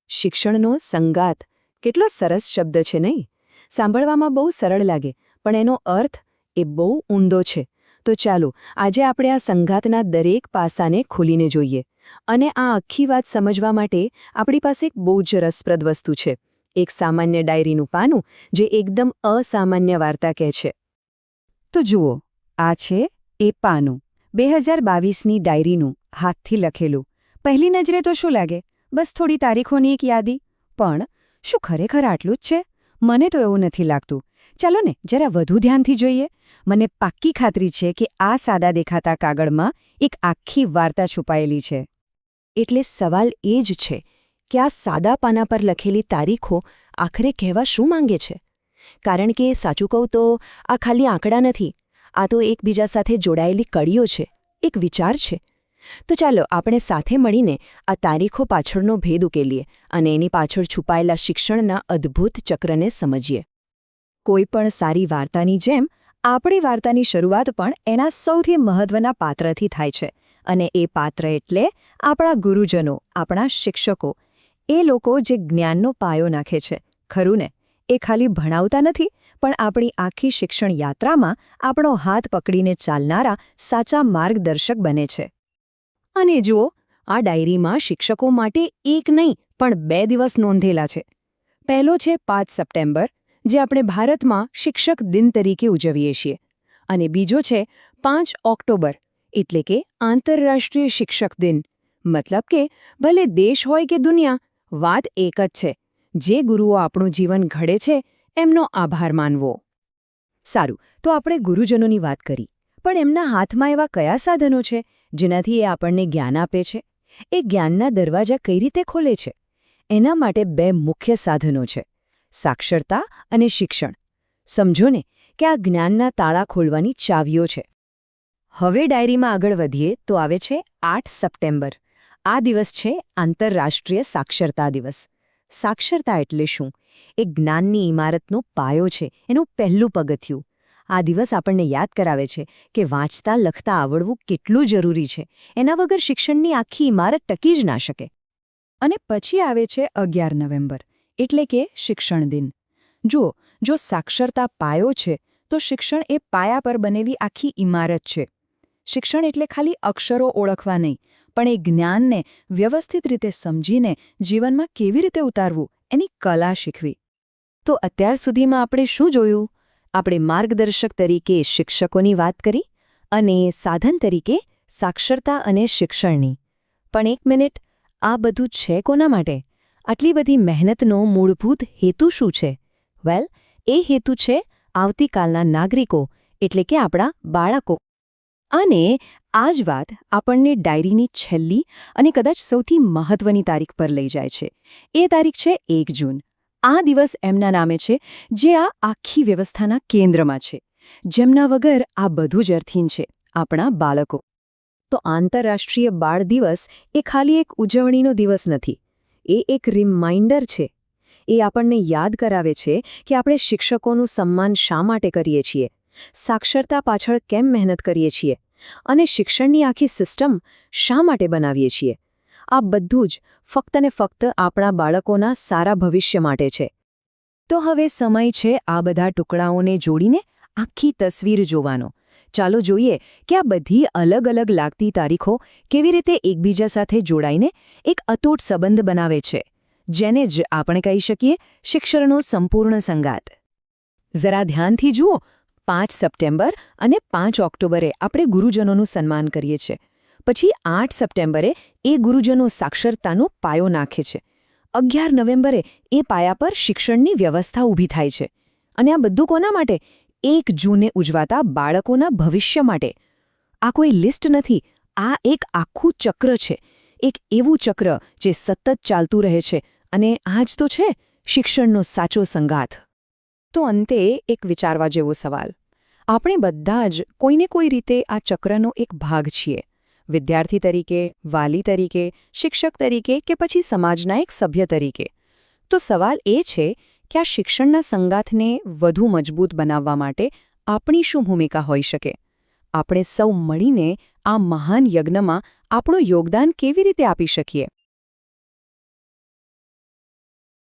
શિક્ષણનો સંગાત કેટલો સરસ શબ્દ છે નહીં? સાંભળવામાં બહુ સરળ લાગે, પણ એનો અર્થ એ બહુ ઊંડો છે. તો ચાલો આજે આપણે આ સંગાતના દરેક પાસાને ખોલીને જોઈએ. અને આ આખી વાત સમજવા માટે આપણી પાસે એક બહુ જ રસપ્રદ વસ્તુ છે, એક સામાન્ય ડાયરીનું પાનું જે એકદમ અસામાન્ય વાર્તા કહે છે. તો જુઓ, આ છે એ પાનું 2022ની ડાયરીનું, હાથથી લખેલું. પહેલી નજરે તો શું લાગે? બસ થોડી તારીખોની એક યાદી. પણ શું ખરેખર આટલું જ છે? મને તો એવું નથી લાગતું. ચાલો ને જરા વધુ ધ્યાનથી જોઈએ. મને પાક્કી ખાતરી છે કે આ સાદા દેખાતા કાગળમાં એક આખી વાર્તા છુપાયેલી છે. એટલે સવાલ એ જ છે કે આ સાદા પાના પર લખેલી તારીખો આખરે કહેવા શું માંગે છે? કારણ કે સાચું કહું તો આ ખાલી આંકડા નથી, આ તો એકબીજા સાથે જોડાયેલી કડીઓ છે, એક વિચાર છે. તો ચાલો આપણે સાથે મળીને આ તારીખો પાછળનો ભેદ ઉકેલીએ અને એની પાછળ છુપાયેલા શિક્ષણના અદ્ભુત ચક્રને સમજીએ. કોઈ પણ સારી વાર્તાની જેમ આપણી વાર્તાની શરૂઆત પણ એના સૌથી મહત્વના પાત્રથી થાય છે. અને એ પાત્ર એટલે આપણા ગુરુજનો, આપણા શિક્ષકો. એ લોકો જે જ્ઞાનનો પાયો નાખે છે. ખરું ને? એ ખાલી ભણાવતા નથી, પણ આપણી આખી શિક્ષણ યાત્રામાં આપણો હાથ પકડીને ચાલનારા સાચા માર્ગદર્શક બને છે. અને જુઓ, આ ડાયરીમાં શિક્ષકો માટે એક નહીં પણ 2 દિવસ નોંધેલા છે. પહેલો છે 5 સપ્ટેમ્બર, જે આપણે ભારતમાં શિક્ષક દિન તરીકે ઉજવીએ છીએ. અને બીજો છે 5 ઓક્ટોબર, એટલે કે આંતરરાષ્ટ્રીય શિક્ષક દિન. મતલબ કે ભલે દેશ હોય કે દુનિયા, વાત એક જ છે: જે ગુરુઓ આપણું જીવન ઘડે છે એમનો આભાર માનવો. સારું, તો આપણે ગુરુજનોની વાત કરી, પણ એમના હાથમાં એવા કયા સાધનો છે જેનાથી એ આપણને જ્ઞાન આપે છે? એ જ્ઞાનના દરવાજા કઈ રીતે ખોલે છે? એના માટે 2 મુખ્ય સાધનો છે: સાક્ષરતા અને શિક્ષણ. સમજો ને કે આ જ્ઞાનના તાળા ખોલવાની ચાવીઓ છે. હવે ડાયરીમાં આગળ વધીએ તો આવે છે 8 સપ્ટેમ્બર. આ દિવસ છે આંતરરાષ્ટ્રીય સાક્ષરતા દિવસ. સાક્ષરતા એટલે શું? એ જ્ઞાનની ઇમારતનો પાયો છે, એનું પહેલું પગથિયું. આ દિવસ આપણને યાદ કરાવે છે કે વાંચતા લખતા આવડવું કેટલું જરૂરી છે. એના વગર શિક્ષણની આખી ઇમારત ટકી જ ના શકે. અને પછી આવે છે 11 નવેમ્બર, એટલે કે શિક્ષણ દિન. જુઓ, જો સાક્ષરતા પાયો છે તો શિક્ષણ એ પાયા પર બનેલી આખી ઇમારત છે. શિક્ષણ એટલે ખાલી અક્ષરો ઓળખવા નહીં, પણ એ જ્ઞાનને વ્યવસ્થિત રીતે સમજીને જીવનમાં કેવી રીતે ઉતારવું એની કલા શીખવી. તો અત્યાર સુધીમાં આપણે શું જોયું? આપણે માર્ગદર્શક તરીકે શિક્ષકોની વાત કરી અને સાધન તરીકે સાક્ષરતા અને શિક્ષણની. પણ એક મિનિટ, આ બધું છે કોના માટે? આટલી બધી મહેનતનો મૂળભૂત હેતુ શું છે? વેલ, એ હેતુ છે આવતીકાલના નાગરિકો, એટલે કે આપણા બાળકો. અને આ જ વાત આપણને ડાયરીની છેલ્લી અને કદાચ સૌથી મહત્વની તારીખ પર લઈ જાય છે. એ તારીખ છે 1 જૂન. આ દિવસ એમના નામે છે જે આ આખી વ્યવસ્થાના કેન્દ્રમાં છે, જેમના વગર આ બધું જ અર્થહીન છે: આપણા બાળકો. તો આંતરરાષ્ટ્રીય બાળ દિવસ એ ખાલી એક ઉજવણીનો દિવસ નથી, એ એક રિમાઇન્ડર છે. એ આપણને યાદ કરાવે છે કે આપણે શિક્ષકોનું સન્માન શા માટે કરીએ છીએ, સાક્ષરતા પાછળ કેમ મહેનત કરીએ છીએ, અને શિક્ષણની આખી સિસ્ટમ શા માટે બનાવીએ છીએ. આ બધું જ ફક્ત ને ફક્ત આપણા બાળકોના સારા ભવિષ્ય માટે છે. તો હવે સમય છે આ બધા ટુકડાઓને જોડીને આખી તસવીર જોવાનો. ચાલો જોઈએ કે આ બધી અલગ અલગ લાગતી તારીખો કેવી રીતે એકબીજા સાથે જોડાઈને એક અતૂટ સંબંધ બનાવે છે, જેને જ આપણે કહી શકીએ શિક્ષણનો સંપૂર્ણ સંગાત. જરા ધ્યાનથી જુઓ, 5 સપ્ટેમ્બર અને 5 ઓક્ટોબરે આપણે ગુરુજનોનું સન્માન કરીએ છીએ. પછી 8 સપ્ટેમ્બરે એ ગુરુજનો સાક્ષરતાનો પાયો નાખે છે. 11 નવેમ્બરે એ પાયા પર શિક્ષણની વ્યવસ્થા ઊભી થાય છે. અને આ બધું કોના માટે? 1 જૂને ઉજવાતા બાળકોના ભવિષ્ય માટે. આ કોઈ લિસ્ટ નથી, આ એક આખું ચક્ર છે. એક એવું ચક્ર જે સતત ચાલતું રહે છે. અને આ જ તો છે શિક્ષણનો સાચો સંગાથ. તો અંતે એક વિચારવા જેવો સવાલ: આપણે બધા જ કોઈને કોઈ રીતે આ ચક્રનો એક ભાગ છીએ. વિદ્યાર્થી તરીકે, વાલી તરીકે, શિક્ષક તરીકે કે પછી સમાજના એક સભ્ય તરીકે. તો સવાલ એ છે કે આ શિક્ષણના સંગાથને વધુ મજબૂત બનાવવા માટે આપણી શું ભૂમિકા હોઈ શકે? આપણે સૌ મળીને આ મહાન યજ્ઞમાં આપણું યોગદાન કેવી રીતે આપી શકીએ?